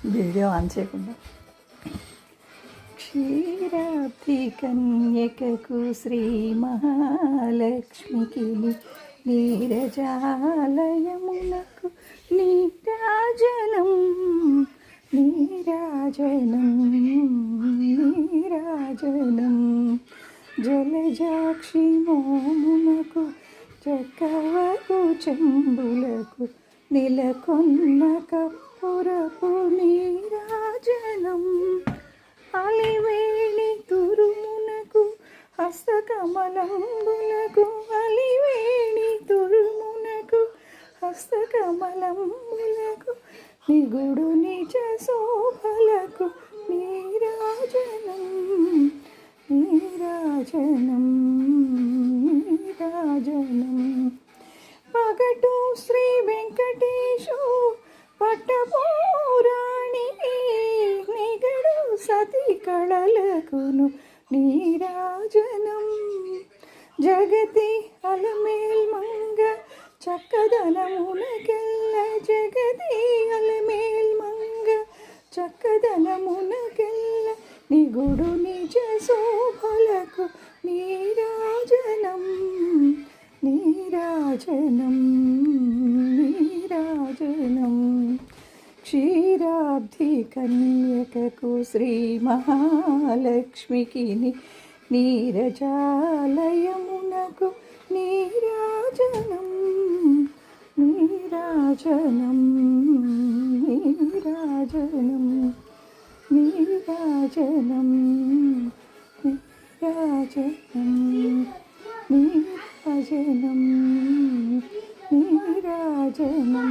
Video on చేయకుండా. క్షీరాబ్ది కన్యకకు శ్రీ మహాలక్ష్మికి నీరజాలయమునకు నీరాజనం నీరాజనం నీరాజనం జలజాక్షి మోమునకు చక్కవకు చెంబులకు నిలకొన్న కప్పురపు నీరాజనం అలివేణి తురుమునకు హస్తకమలంబులకు అలివేణి తురుమునకు హస్తకమలంబులకు నిగుడు నిజ శోభలకు నీరాజనం నీరాజనం నీరాజనం పగటు శ్రీ వెంకటేశు పట్టపూరాణి నిగడు సతి కళలకును నీరాజనం జగతి అలమేల్ మంగ చక్కదనమునకెల్ల జగతి అలమేల్ మంగ చక్కదనమునకెల్ల నిగుడు నిజ శోభలకు నీరాజనం నీరాజనం నీరాజనం క్షీరాబ్ది కన్యకకు శ్రీ మహాలక్ష్మికి నీరజాలయమునకు నీరాజనం నీరాజనం నీరాజనం నీరాజనం నీరాజనం నీరాజనం నీరాజనం